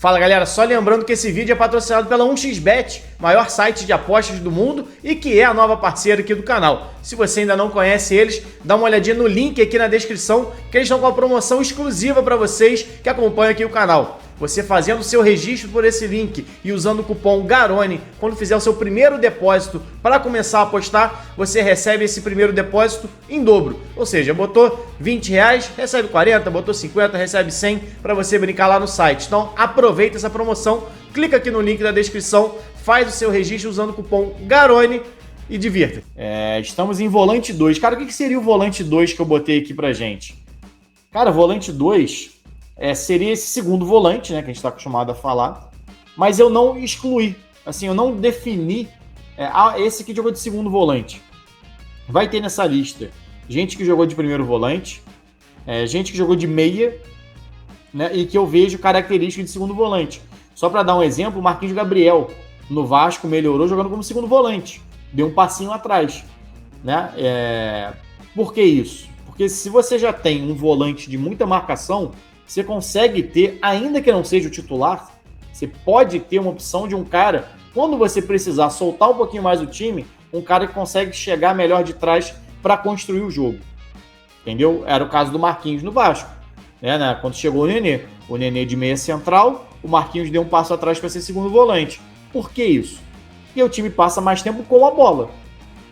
Fala galera, só lembrando que esse vídeo é patrocinado pela 1xBet, maior site de apostas do mundo e que é a nova parceira aqui do canal. Se você ainda não conhece eles, dá uma olhadinha no link aqui na descrição que eles estão com uma promoção exclusiva para vocês que acompanham aqui o canal. Você fazendo o seu registro por esse link e usando o cupom GARONE, quando fizer o seu primeiro depósito para começar a apostar, você recebe esse primeiro depósito em dobro. Ou seja, botou R$20, recebe 40, botou 50, recebe 100 para você brincar lá no site. Então aproveita essa promoção, clica aqui no link da descrição, faz o seu registro usando o cupom GARONE e divirta. Estamos em volante 2. Cara, o que seria o volante 2 que eu botei aqui pra gente? Cara, volante 2... seria esse segundo volante, né, que a gente está acostumado a falar, mas eu não excluí, assim, eu não defini esse que jogou de segundo volante. Vai ter nessa lista gente que jogou de primeiro volante, gente que jogou de meia, né, e que eu vejo característica de segundo volante. Só para dar um exemplo, o Marquinhos Gabriel no Vasco melhorou jogando como segundo volante, deu um passinho atrás, né? Por que isso? Porque se você já tem um volante de muita marcação, você consegue ter, ainda que não seja o titular, você pode ter uma opção de um cara, quando você precisar soltar um pouquinho mais o time, um cara que consegue chegar melhor de trás para construir o jogo. Entendeu? Era o caso do Marquinhos no Vasco. Né? Quando chegou o Nenê de meia central, o Marquinhos deu um passo atrás para ser segundo volante. Por que isso? Porque o time passa mais tempo com a bola.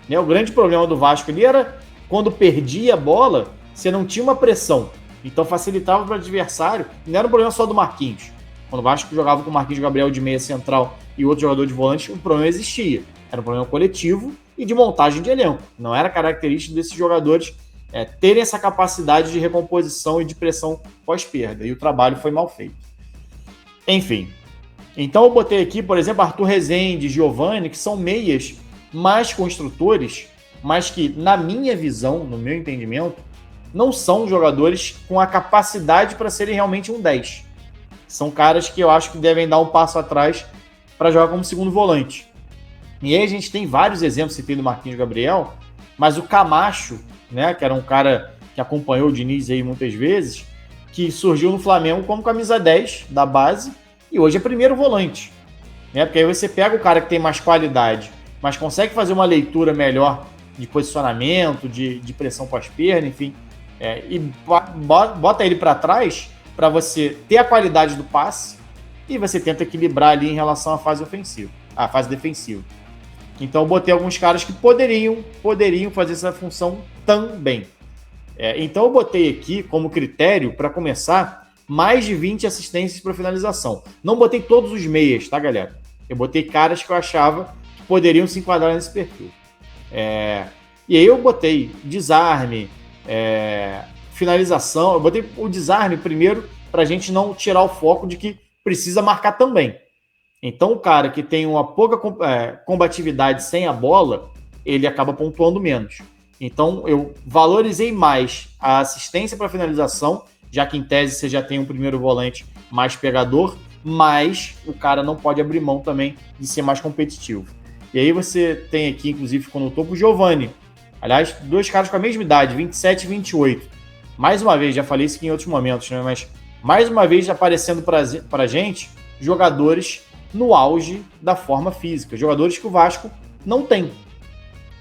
Né? O grande problema do Vasco ali era, quando perdia a bola, você não tinha uma pressão. Então facilitava para o adversário, não era um problema só do Marquinhos. Quando o Vasco jogava com o Marquinhos Gabriel de meia central e outro jogador de volante, o problema existia. Era um problema coletivo e de montagem de elenco. Não era característica desses jogadores terem essa capacidade de recomposição e de pressão pós-perda. E o trabalho foi mal feito. Enfim. Então eu botei aqui, por exemplo, Arthur Rezende, Giovani, que são meias mais construtores, mas que, na minha visão, no meu entendimento, não são jogadores com a capacidade para serem realmente um 10. São caras que eu acho que devem dar um passo atrás para jogar como segundo volante. E aí a gente tem vários exemplos, citei do Marquinhos Gabriel, mas o Camacho, né, que era um cara que acompanhou o Diniz aí muitas vezes, que surgiu no Flamengo como camisa 10 da base e hoje é primeiro volante. Né, porque aí você pega o cara que tem mais qualidade, mas consegue fazer uma leitura melhor de posicionamento, de pressão pós-perda, enfim, e bota ele para trás para você ter a qualidade do passe e você tenta equilibrar ali em relação à fase ofensiva, à fase defensiva. Então eu botei alguns caras que poderiam fazer essa função também. Então eu botei aqui como critério, para começar, mais de 20 assistências para finalização. Não botei todos os meias, tá, galera? Eu botei caras que eu achava que poderiam se enquadrar nesse perfil. E aí eu botei desarme, finalização. Eu botei o desarme primeiro para a gente não tirar o foco de que precisa marcar também. Então o cara que tem uma pouca combatividade sem a bola, ele acaba pontuando menos. Então eu valorizei mais a assistência para finalização, já que em tese você já tem um primeiro volante mais pegador, mas o cara não pode abrir mão também de ser mais competitivo. E aí você tem aqui, inclusive ficou no topo, o Giovani. Aliás, dois caras com a mesma idade, 27 e 28. Mais uma vez, já falei isso aqui em outros momentos, né? Mas mais uma vez aparecendo para a gente jogadores no auge da forma física. Jogadores que o Vasco não tem.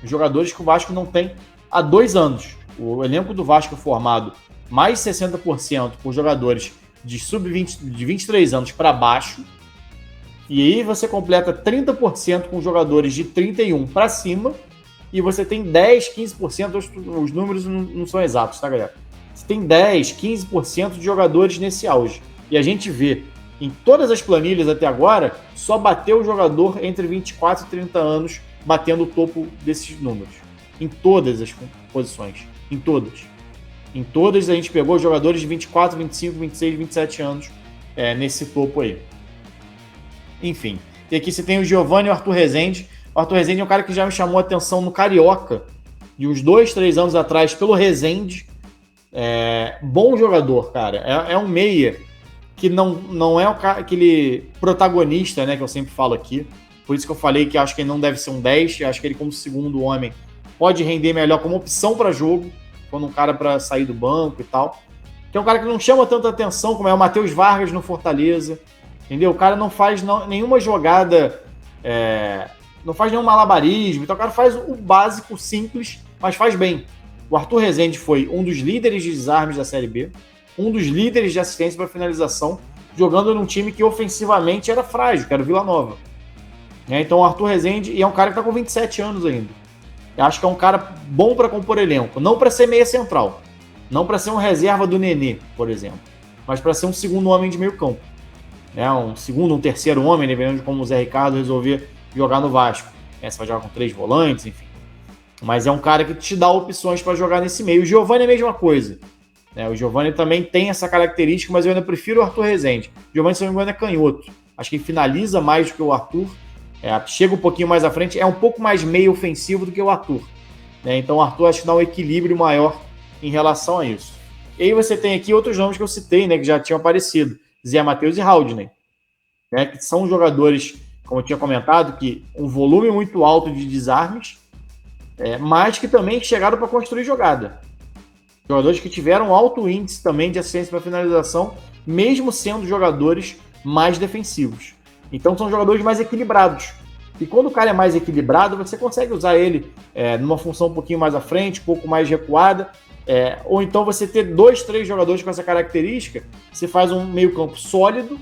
Jogadores que o Vasco não tem há 2 anos. O elenco do Vasco formado mais 60% por jogadores de sub-20, de 23 anos para baixo. E aí você completa 30% com jogadores de 31 para cima. E você tem 10, 15%, os números não são exatos, tá, galera? Você tem 10, 15% de jogadores nesse auge. E a gente vê, em todas as planilhas até agora, só bateu o jogador entre 24 e 30 anos batendo o topo desses números. Em todas as posições. Em todas. Em todas a gente pegou jogadores de 24, 25, 26, 27 anos nesse topo aí. Enfim. E aqui você tem o Giovani e o Arthur Rezende. O Arthur Rezende é um cara que já me chamou a atenção no Carioca, de uns 2, 3 anos atrás, pelo Rezende. Bom jogador, cara. É um meia que não é aquele protagonista, né, que eu sempre falo aqui. Por isso que eu falei que acho que ele não deve ser um 10. Eu acho que ele, como segundo homem, pode render melhor como opção para jogo, quando um cara para sair do banco e tal. Que é um cara que não chama tanta atenção, como é o Matheus Vargas no Fortaleza. entendeu? O cara não faz nenhuma jogada, não faz nenhum malabarismo, então o cara faz o básico, simples, mas faz bem. O Arthur Rezende foi um dos líderes de desarmes da Série B, um dos líderes de assistência para finalização, jogando num time que ofensivamente era frágil, que era o Vila Nova. Então o Arthur Rezende, e é um cara que está com 27 anos ainda. Eu acho que é um cara bom para compor elenco, não para ser meia central, não para ser um reserva do Nenê, por exemplo, mas para ser um segundo homem de meio campo. Um segundo, um terceiro homem, dependendo de como o Zé Ricardo resolver jogar no Vasco. Você vai jogar com 3 volantes, enfim. Mas é um cara que te dá opções para jogar nesse meio. O Giovani é a mesma coisa. O Giovani também tem essa característica, mas eu ainda prefiro o Arthur Rezende. O Giovani, se não me engano, é canhoto. Acho que ele finaliza mais do que o Arthur. Chega um pouquinho mais à frente, é um pouco mais meio ofensivo do que o Arthur. Então o Arthur acho que dá um equilíbrio maior em relação a isso. E aí você tem aqui outros nomes que eu citei, que já tinham aparecido. Zé Matheus e Haldney. Que são jogadores, como eu tinha comentado, que um volume muito alto de desarmes, mas que também chegaram para construir jogada. Jogadores que tiveram alto índice também de assistência para finalização, mesmo sendo jogadores mais defensivos. Então são jogadores mais equilibrados. E quando o cara é mais equilibrado, você consegue usar ele numa função um pouquinho mais à frente, um pouco mais recuada. Ou então você ter 2, 3 jogadores com essa característica, você faz um meio campo sólido,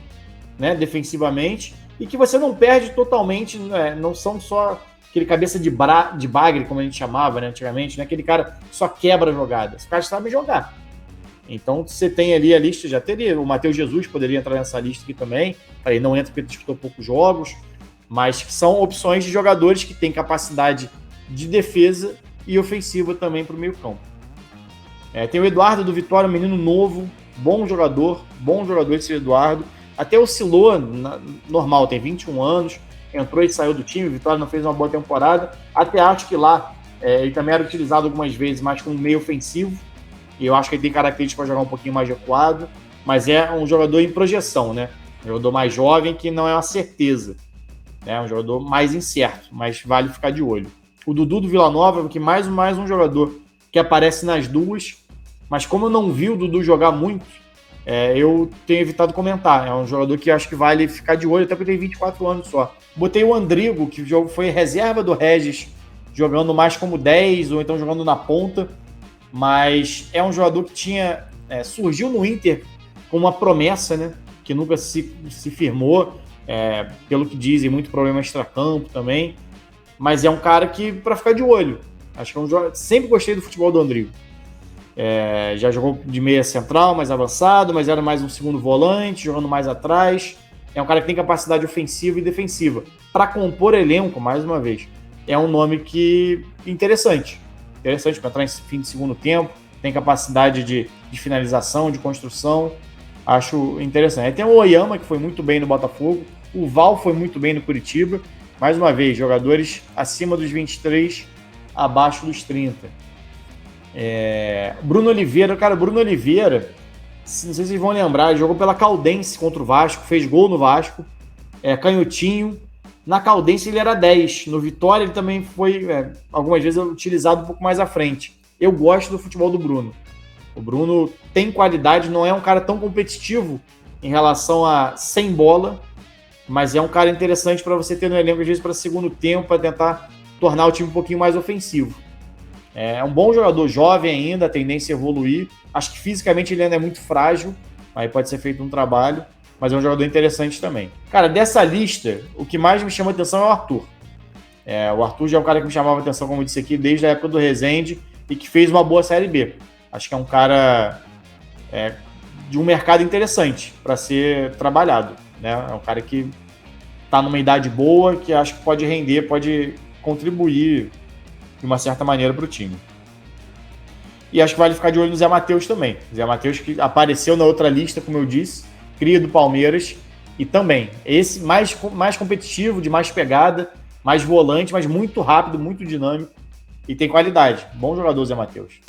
defensivamente, e que você não perde totalmente, não são só aquele cabeça de bagre, como a gente chamava antigamente, aquele cara que só quebra jogadas. Os caras sabem jogar. Então você tem ali a lista, já teria, o Matheus Jesus poderia entrar nessa lista aqui também, ele não entra porque ele disputou poucos jogos, mas são opções de jogadores que têm capacidade de defesa e ofensiva também para o meio campo. Tem o Eduardo do Vitória, um menino novo, bom jogador esse Eduardo, até oscilou, normal, tem 21 anos, entrou e saiu do time, o Vitória não fez uma boa temporada, até acho que lá ele também era utilizado algumas vezes mais como meio ofensivo, e eu acho que ele tem características para jogar um pouquinho mais recuado, mas é um jogador em projeção, um jogador mais jovem que não é uma certeza, um jogador mais incerto, mas vale ficar de olho. O Dudu do Vila Nova, que mais um jogador que aparece nas duas, mas como eu não vi o Dudu jogar muito, eu tenho evitado comentar. É um jogador que acho que vale ficar de olho, até porque tem 24 anos só. Botei o Andrigo, que foi reserva do Regis, jogando mais como 10, ou então jogando na ponta, mas é um jogador que surgiu no Inter com uma promessa, que nunca se firmou, pelo que dizem, muito problema extracampo também, mas é um cara que, para ficar de olho, acho que é um jogador, sempre gostei do futebol do Andrigo. Já jogou de meia central, mais avançado, mas era mais um segundo volante, jogando mais atrás. É um cara que tem capacidade ofensiva e defensiva. Para compor elenco, mais uma vez, é um nome que interessante para entrar em fim de segundo tempo, tem capacidade de finalização, de construção, acho interessante. Aí tem o Oyama, que foi muito bem no Botafogo, o Val foi muito bem no Curitiba, mais uma vez, jogadores acima dos 23, abaixo dos 30. Bruno Oliveira, não sei se vocês vão lembrar, jogou pela Caldense contra o Vasco, fez gol no Vasco, canhotinho. Na Caldense ele era 10, no Vitória ele também foi algumas vezes utilizado um pouco mais à frente. Eu gosto do futebol do Bruno. O Bruno tem qualidade, não é um cara tão competitivo em relação a sem bola, mas é um cara interessante para você ter no elenco, às vezes para segundo tempo, para tentar tornar o time um pouquinho mais ofensivo. É um bom jogador, jovem ainda, a tendência a evoluir. Acho que fisicamente ele ainda é muito frágil, aí pode ser feito um trabalho, mas é um jogador interessante também. Cara, dessa lista, o que mais me chama a atenção é o Arthur. O Arthur já é um cara que me chamava a atenção, como eu disse aqui, desde a época do Rezende e que fez uma boa Série B. Acho que é um cara de um mercado interessante para ser trabalhado. É um cara que está numa idade boa, que acho que pode render, pode contribuir de uma certa maneira para o time. E acho que vale ficar de olho no Zé Matheus também. Zé Matheus que apareceu na outra lista, como eu disse, cria do Palmeiras, e também esse mais competitivo, de mais pegada, mais volante, mas muito rápido, muito dinâmico e tem qualidade. Bom jogador, Zé Matheus.